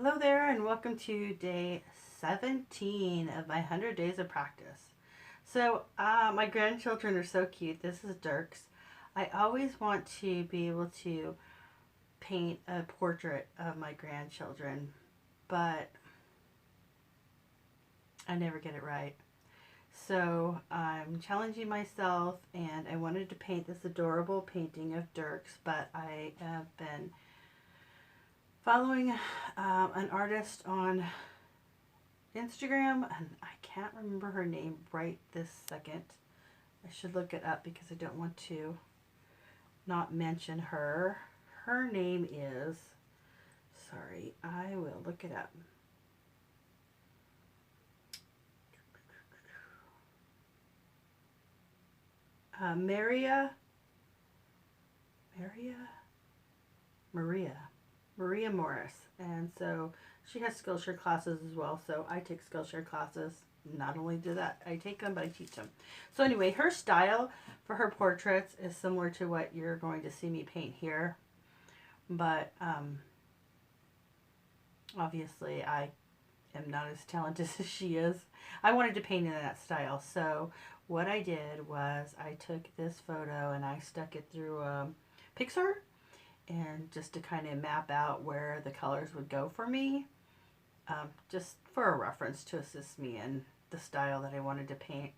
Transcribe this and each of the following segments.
Hello there, and welcome to day 17 of my 100 days of practice. So, my grandchildren are so cute. This is Dierks. I always want to be able to paint a portrait of my grandchildren, but I never get it right. So, I'm challenging myself, and I wanted to paint this adorable painting of Dierks, but I have been following an artist on Instagram, and I can't remember her name right this second. I should look it up because I don't want to not mention her. Her name is, sorry, I will look it up. Maria Morris. And so she has Skillshare classes as well. So I take Skillshare classes. Not only do that, I take them, but I teach them. So anyway, her style for her portraits is similar to what you're going to see me paint here. But obviously I am not as talented as she is. I wanted to paint in that style. So what I did was I took this photo and I stuck it through Pixar, and just to kind of map out where the colors would go for me, just for a reference to assist me in the style that I wanted to paint.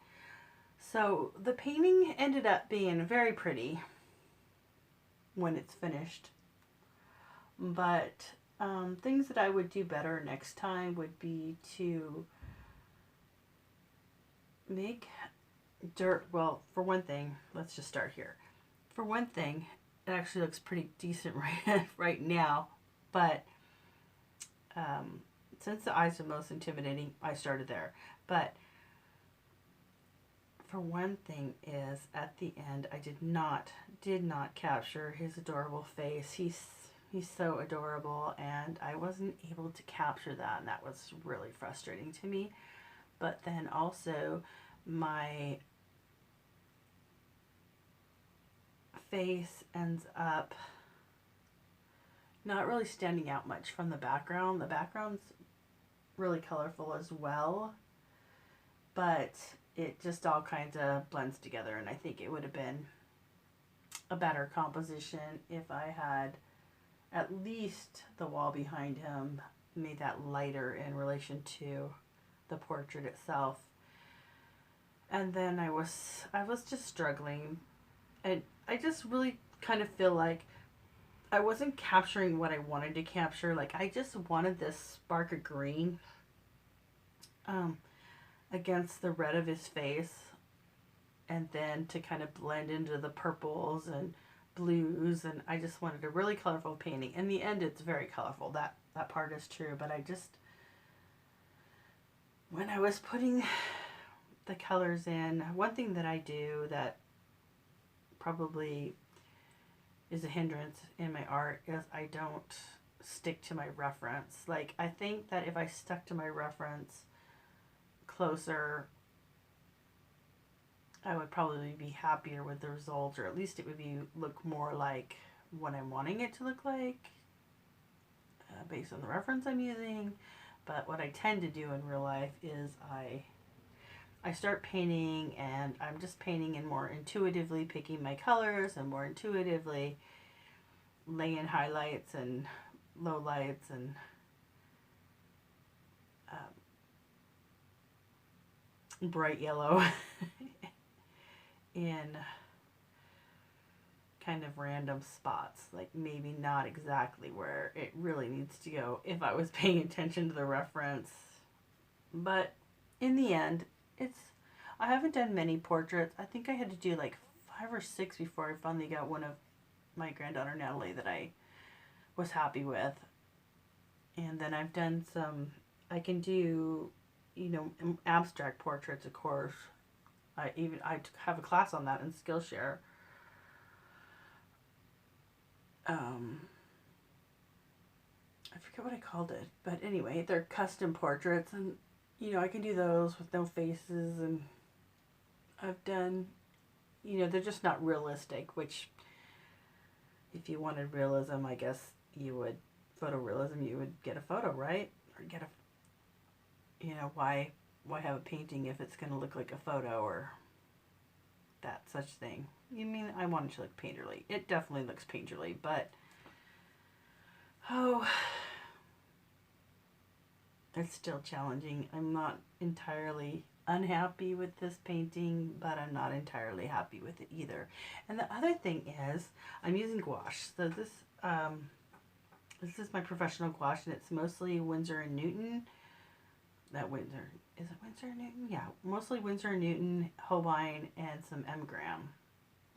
So the painting ended up being very pretty when it's finished, but things that I would do better next time would be to make dirt, well, for one thing, let's just start here. For one thing, it actually looks pretty decent right now, but since the eyes are most intimidating, I started there. But for one thing is, at the end, I did not capture his adorable face. He's so adorable, and I wasn't able to capture that, and that was really frustrating to me. But then also, my face ends up not really standing out much from the background. The background's really colorful as well, but it just all kinds of blends together, and I think it would have been a better composition if I had at least the wall behind him made that lighter in relation to the portrait itself. And then I was just struggling, and I just really kind of feel like I wasn't capturing what I wanted to capture. Like, I just wanted this spark of green against the red of his face, and then to kind of blend into the purples and blues, and I just wanted a really colorful painting. In the end, it's very colorful. That part is true, but I just, when I was putting the colors in, one thing that I do that probably is a hindrance in my art is I don't stick to my reference. Like, I think that if I stuck to my reference closer, I would probably be happier with the results, or at least it would look more like what I'm wanting it to look like, based on the reference I'm using. But what I tend to do in real life is I start painting, and I'm just painting and more intuitively picking my colors and more intuitively laying highlights and lowlights and bright yellow in kind of random spots, like maybe not exactly where it really needs to go if I was paying attention to the reference. But in the end, I haven't done many portraits. I think I had to do like 5 or 6 before I finally got one of my granddaughter Natalie that I was happy with. And then I've done some, I can do, abstract portraits, of course. I have a class on that in Skillshare. I forget what I called it, but anyway, they're custom portraits, and I can do those with no faces, and I've done, they're just not realistic, which if you wanted realism, I guess you would photorealism, you would get a photo, right? Or get a, you know, why have a painting if it's going to look like a photo or that such thing? You mean I want it to look painterly? It definitely looks painterly, but oh, it's still challenging. I'm not entirely unhappy with this painting, but I'm not entirely happy with it either. And the other thing is, I'm using gouache. So this is my professional gouache, and it's mostly Winsor and Newton. Is it Winsor and Newton? Yeah, mostly Winsor and Newton, Holbein, and some M. Graham.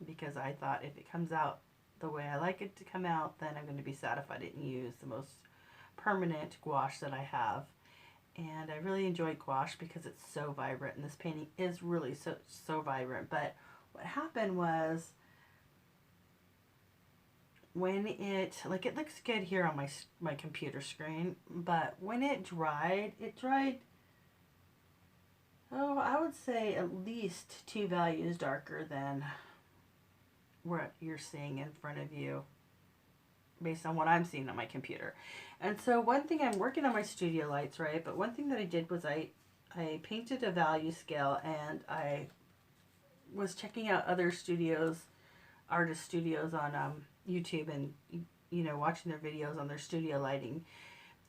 Because I thought if it comes out the way I like it to come out, then I'm going to be sad if I didn't use the most permanent gouache that I have. And I really enjoy gouache because it's so vibrant, and this painting is really so vibrant. But what happened was, when it looks good here on my computer screen, but when it dried, oh, I would say at least 2 values darker than what you're seeing in front of you based on what I'm seeing on my computer. And so one thing, I'm working on my studio lights, right? But one thing that I did was I painted a value scale, and I was checking out other artist studios on YouTube, and you know, watching their videos on their studio lighting.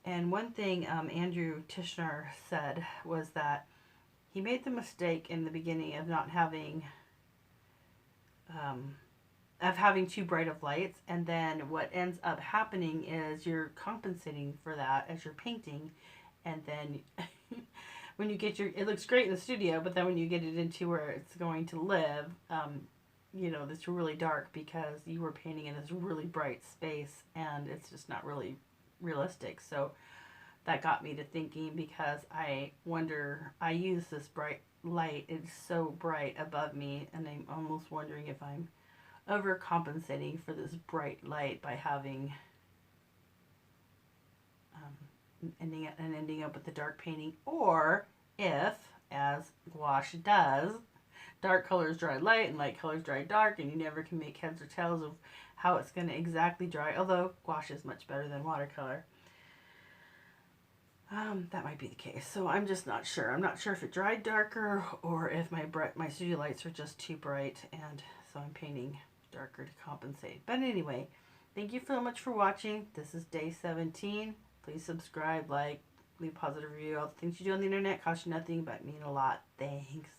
And one thing Andrew Tishner said was that he made the mistake in the beginning of not having too bright of lights, and then what ends up happening is you're compensating for that as you're painting, and then when you get it looks great in the studio, but then when you get it into where it's going to live, you know, it's really dark because you were painting in this really bright space, and it's just not really realistic. So that got me to thinking, because I use this bright light, it's so bright above me, and I'm almost wondering if I'm overcompensating for this bright light by having ending up with the dark painting, or if, as gouache does, dark colors dry light and light colors dry dark, and you never can make heads or tails of how it's going to exactly dry, although gouache is much better than watercolor. That might be the case. So I'm just not sure. I'm not sure if it dried darker or if my studio lights are just too bright, and so I'm painting darker to compensate. But anyway, thank you so much for watching. This is day 17. Please subscribe, like, leave a positive review. All the things you do on the internet cost you nothing but mean a lot. Thanks.